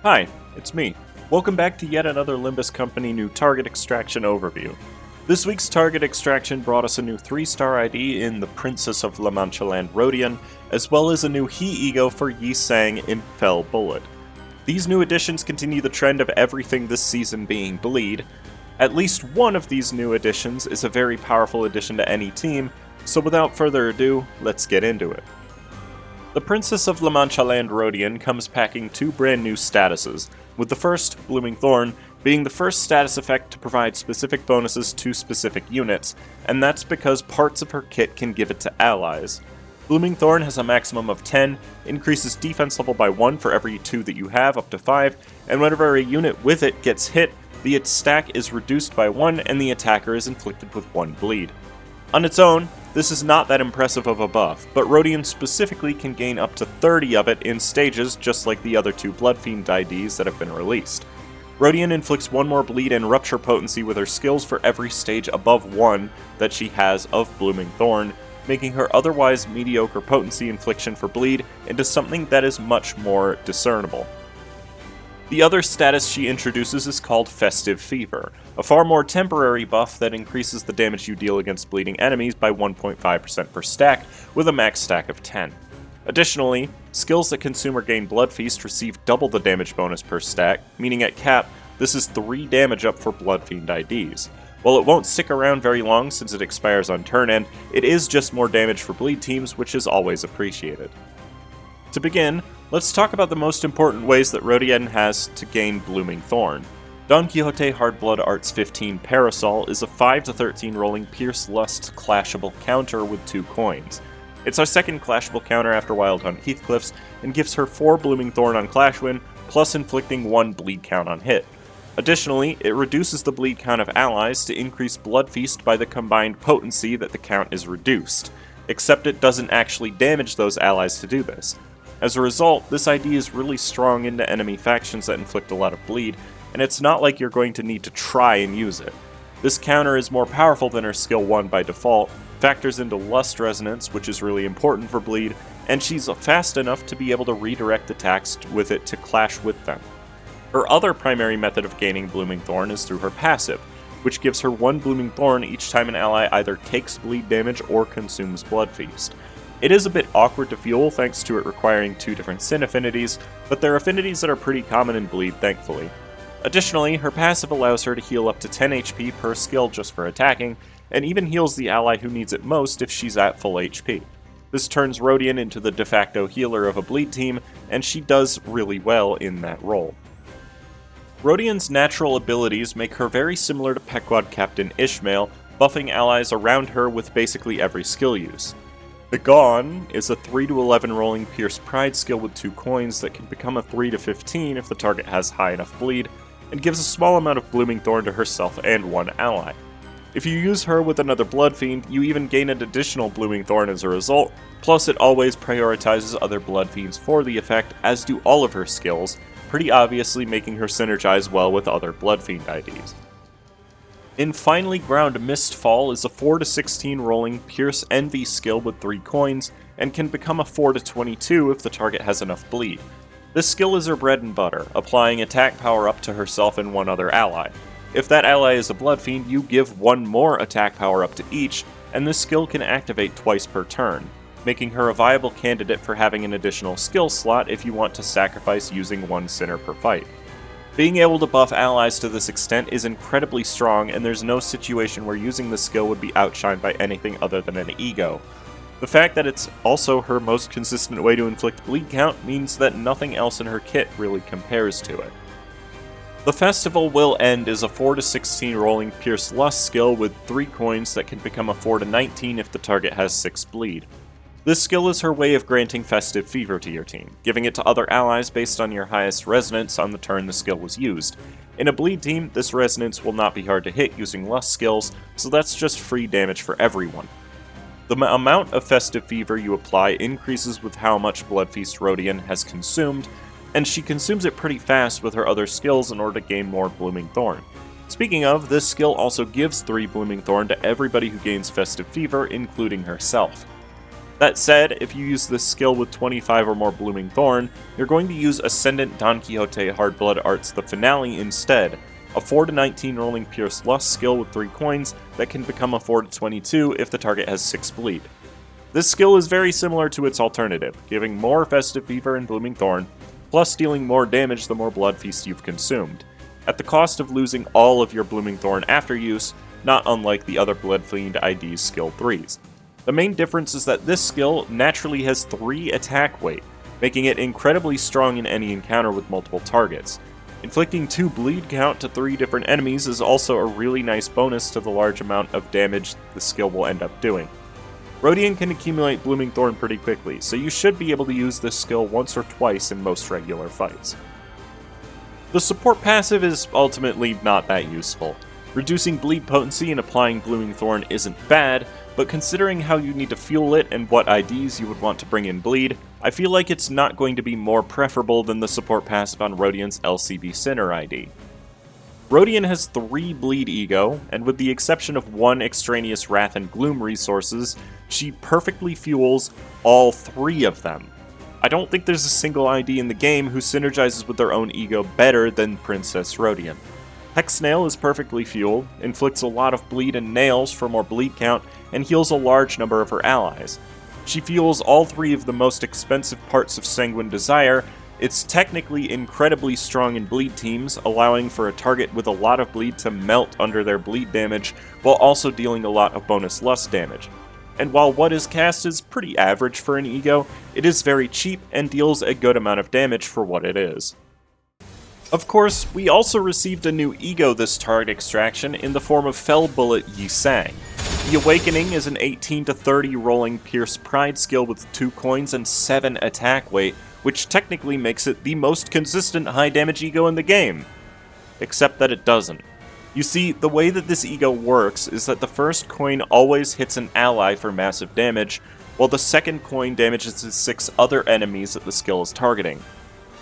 Hi, it's me. Welcome back to yet another Limbus Company new target extraction overview. This week's target extraction brought us a new 3-star ID in the Princess of La Mancha Land Rodion, as well as a new E.G.O for Yi Sang in Fell Bullet. These new additions continue the trend of everything this season being Bleed. At least one of these new additions is a very powerful addition to any team, so without further ado, let's get into it. The Princess of La Mancha Land Rodion comes packing two brand new statuses, with the first, Blooming Thorn, being the first status effect to provide specific bonuses to specific units, and that's because parts of her kit can give it to allies. Blooming Thorn has a maximum of 10, increases defense level by 1 for every 2 that you have, up to 5, and whenever a unit with it gets hit, the stack is reduced by 1 and the attacker is inflicted with 1 bleed. On its own, this is not that impressive of a buff, but Rodion specifically can gain up to 30 of it in stages just like the other two Bloodfiend IDs that have been released. Rodion inflicts 1 more bleed and rupture potency with her skills for every stage above 1 that she has of Blooming Thorn, making her otherwise mediocre potency infliction for bleed into something that is much more discernible. The other status she introduces is called Festive Fever, a far more temporary buff that increases the damage you deal against bleeding enemies by 1.5% per stack, with a max stack of 10. Additionally, skills that consume or gain Blood Feast receive double the damage bonus per stack, meaning at cap, this is 3 damage up for Bloodfiend IDs. While it won't stick around very long since it expires on turn end, it is just more damage for bleed teams, which is always appreciated. To begin, let's talk about the most important ways that Rodion has to gain Blooming Thorn. Don Quixote Hardblood Arts 15 Parasol is a 5-13 rolling Pierce Lust clashable counter with 2 coins. It's our second clashable counter after Wild Hunt Heathcliff's, and gives her 4 Blooming Thorn on clash win, plus inflicting 1 bleed count on hit. Additionally, it reduces the bleed count of allies to increase Blood Feast by the combined potency that the count is reduced, except it doesn't actually damage those allies to do this. As a result, this ID is really strong into enemy factions that inflict a lot of bleed, and it's not like you're going to need to try and use it. This counter is more powerful than her skill 1 by default, factors into Lust Resonance, which is really important for bleed, and she's fast enough to be able to redirect attacks with it to clash with them. Her other primary method of gaining Blooming Thorn is through her passive, which gives her 1 Blooming Thorn each time an ally either takes bleed damage or consumes Blood Feast. It is a bit awkward to fuel thanks to it requiring 2 different Sin affinities, but they're affinities that are pretty common in Bleed, thankfully. Additionally, her passive allows her to heal up to 10 HP per skill just for attacking, and even heals the ally who needs it most if she's at full HP. This turns Rodion into the de facto healer of a Bleed team, and she does really well in that role. Rodion's natural abilities make her very similar to Pequod Captain Ishmael, buffing allies around her with basically every skill use. E.G.O is a 3-11 rolling Pierce Pride skill with 2 coins that can become a 3-15 if the target has high enough bleed, and gives a small amount of Blooming Thorn to herself and 1 ally. If you use her with another Bloodfiend, you even gain an additional Blooming Thorn as a result, plus it always prioritizes other Bloodfiends for the effect, as do all of her skills, pretty obviously making her synergize well with other Bloodfiend IDs. In Finely Ground Mistfall is a 4-16 rolling Pierce Envy skill with 3 coins, and can become a 4-22 if the target has enough bleed. This skill is her bread and butter, applying attack power up to herself and 1 other ally. If that ally is a Bloodfiend, you give 1 more attack power up to each, and this skill can activate twice per turn, making her a viable candidate for having an additional skill slot if you want to sacrifice using 1 Sinner per fight. Being able to buff allies to this extent is incredibly strong, and there's no situation where using this skill would be outshined by anything other than an E.G.O. The fact that it's also her most consistent way to inflict bleed count means that nothing else in her kit really compares to it. The Festival Will End is a 4-16 rolling Pierce Lust skill with 3 coins that can become a 4-19 if the target has 6 bleed. This skill is her way of granting Festive Fever to your team, giving it to other allies based on your highest resonance on the turn the skill was used. In a Bleed team, this resonance will not be hard to hit using Lust skills, so that's just free damage for everyone. The amount of Festive Fever you apply increases with how much Blood Feast Rodion has consumed, and she consumes it pretty fast with her other skills in order to gain more Blooming Thorn. Speaking of, this skill also gives 3 Blooming Thorn to everybody who gains Festive Fever, including herself. That said, if you use this skill with 25 or more Blooming Thorn, you're going to use Ascendant Don Quixote Hardblood Arts the Finale instead, a 4-19 rolling Pierce Lust skill with 3 coins that can become a 4-22 if the target has 6 bleed. This skill is very similar to its alternative, giving more Festive Fever and Blooming Thorn, plus dealing more damage the more Blood Feast you've consumed, at the cost of losing all of your Blooming Thorn after use, not unlike the other Bleed IDs skill 3s. The main difference is that this skill naturally has 3 attack weight, making it incredibly strong in any encounter with multiple targets. Inflicting 2 bleed count to 3 different enemies is also a really nice bonus to the large amount of damage the skill will end up doing. Rodion can accumulate Blooming Thorn pretty quickly, so you should be able to use this skill once or twice in most regular fights. The support passive is ultimately not that useful. Reducing bleed potency and applying Blooming Thorn isn't bad, but considering how you need to fuel it and what IDs you would want to bring in bleed, I feel like it's not going to be more preferable than the support passive on Rodion's LCB Sinner ID. Rodion has 3 bleed E.G.O, and with the exception of 1 extraneous Wrath and Gloom resources, she perfectly fuels all 3 of them. I don't think there's a single ID in the game who synergizes with their own E.G.O better than Princess Rodion. Hex Nail is perfectly fueled, inflicts a lot of bleed and nails for more bleed count, and heals a large number of her allies. She fuels all 3 of the most expensive parts of Sanguine Desire. It's technically incredibly strong in bleed teams, allowing for a target with a lot of bleed to melt under their bleed damage, while also dealing a lot of bonus lust damage. And while what is cast is pretty average for an E.G.O, it is very cheap and deals a good amount of damage for what it is. Of course, we also received a new E.G.O this target extraction in the form of Fell Bullet Yi Sang. The Awakening is an 18 to 30 rolling Pierce Pride skill with 2 coins and 7 attack weight, which technically makes it the most consistent high damage E.G.O in the game. Except that it doesn't. You see, the way that this E.G.O works is that the first coin always hits an ally for massive damage, while the second coin damages the 6 other enemies that the skill is targeting.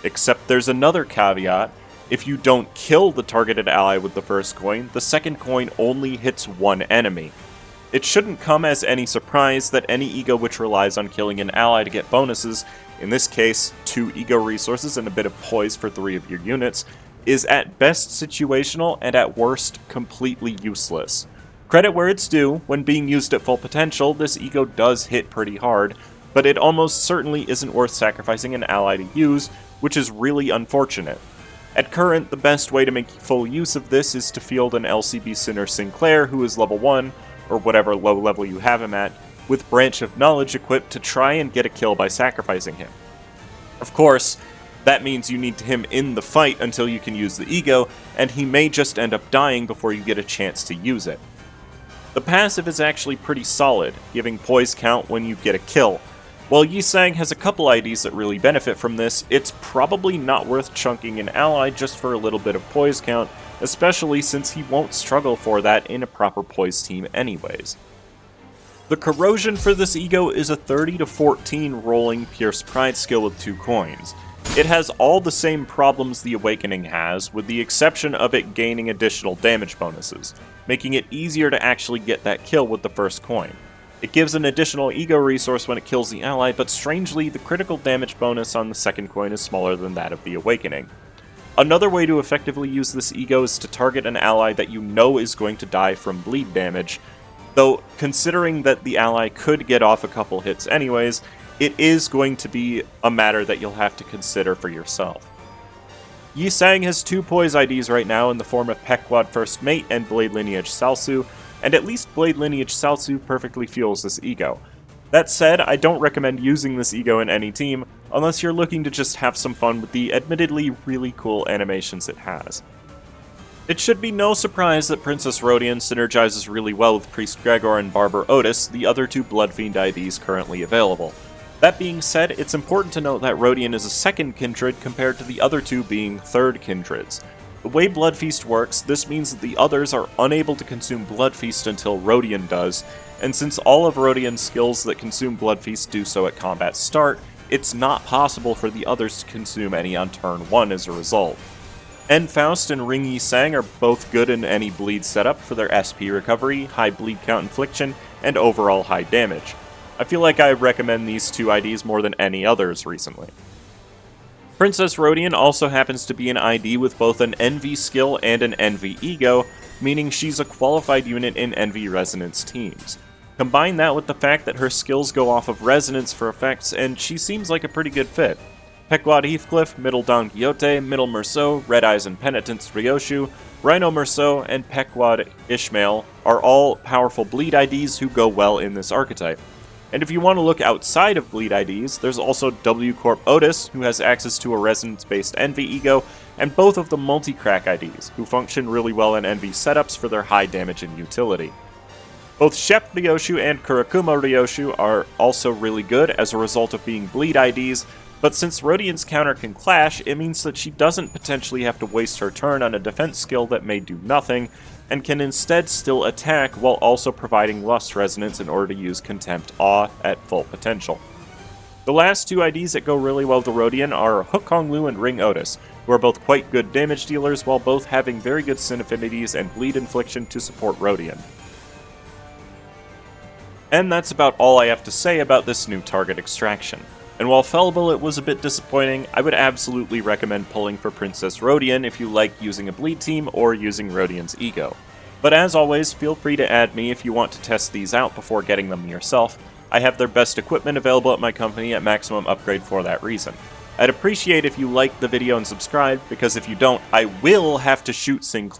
Except there's another caveat. If you don't kill the targeted ally with the first coin, the second coin only hits 1 enemy. It shouldn't come as any surprise that any E.G.O which relies on killing an ally to get bonuses, in this case 2 E.G.O resources and a bit of poise for 3 of your units, is at best situational and at worst completely useless. Credit where it's due, when being used at full potential, this E.G.O does hit pretty hard, but it almost certainly isn't worth sacrificing an ally to use, which is really unfortunate. At current, the best way to make full use of this is to field an LCB Sinner Sinclair who is level 1, or whatever low level you have him at, with Branch of Knowledge equipped to try and get a kill by sacrificing him. Of course, that means you need him in the fight until you can use the E.G.O, and he may just end up dying before you get a chance to use it. The passive is actually pretty solid, giving poise count when you get a kill. While Yi Sang has a couple IDs that really benefit from this, it's probably not worth chunking an ally just for a little bit of poise count, especially since he won't struggle for that in a proper poise team anyways. The corrosion for this E.G.O is a 30 to 14 rolling Pierce Pride skill with 2 coins. It has all the same problems the Awakening has, with the exception of it gaining additional damage bonuses, making it easier to actually get that kill with the first coin. It gives an additional E.G.O resource when it kills the ally, but strangely, the critical damage bonus on the second coin is smaller than that of the Awakening. Another way to effectively use this E.G.O is to target an ally that you know is going to die from bleed damage, though considering that the ally could get off a couple hits anyways, it is going to be a matter that you'll have to consider for yourself. Yi Sang has 2 poise IDs right now in the form of Pequod First Mate and Blade Lineage Salsu, and at least Blade Lineage Salsu perfectly fuels this E.G.O. That said, I don't recommend using this E.G.O in any team, unless you're looking to just have some fun with the admittedly really cool animations it has. It should be no surprise that Princess Rodion synergizes really well with Priest Gregor and Barber Otis, the other 2 Bloodfiend IDs currently available. That being said, it's important to note that Rodion is a second kindred compared to the other 2 being third kindreds. The way Blood Feast works, this means that the others are unable to consume Blood Feast until Rodion does, and since all of Rodion's skills that consume Blood Feast do so at combat start, it's not possible for the others to consume any on turn 1 as a result. Faust and Ring Yi Sang are both good in any bleed setup for their SP recovery, high bleed count infliction, and overall high damage. I feel like I recommend these two IDs more than any others recently. Princess Rodion also happens to be an ID with both an NV skill and an NV E.G.O, meaning she's a qualified unit in NV Resonance teams. Combine that with the fact that her skills go off of Resonance for effects, and she seems like a pretty good fit. Pequod Heathcliff, Middle Don Quixote, Middle Merceau, Red Eyes and Penitence Ryoshu, Rhino Merceau, and Pequod Ishmael are all powerful Bleed IDs who go well in this archetype. And if you want to look outside of Bleed IDs, there's also W Corp Otis, who has access to a Resonance-based NV E.G.O, and both of the multi-crack IDs, who function really well in NV setups for their high damage and utility. Both Shep Ryoshu and Kurakuma Ryoshu are also really good as a result of being Bleed IDs, but since Rodion's counter can clash, it means that she doesn't potentially have to waste her turn on a defense skill that may do nothing, and can instead still attack while also providing Lust Resonance in order to use Contempt Awe at full potential. The last two IDs that go really well to Rodion are Hook Kong Lu and Ring Otis, who are both quite good damage dealers while both having very good Sin affinities and bleed infliction to support Rodion. And that's about all I have to say about this new target extraction. And while Fallible it was a bit disappointing, I would absolutely recommend pulling for Princess Rodion if you like using a bleed team or using Rodion's E.G.O. But as always, feel free to add me if you want to test these out before getting them yourself. I have their best equipment available at my company at maximum upgrade for that reason. I'd appreciate if you liked the video and subscribed, because if you don't, I will have to shoot Sinclair.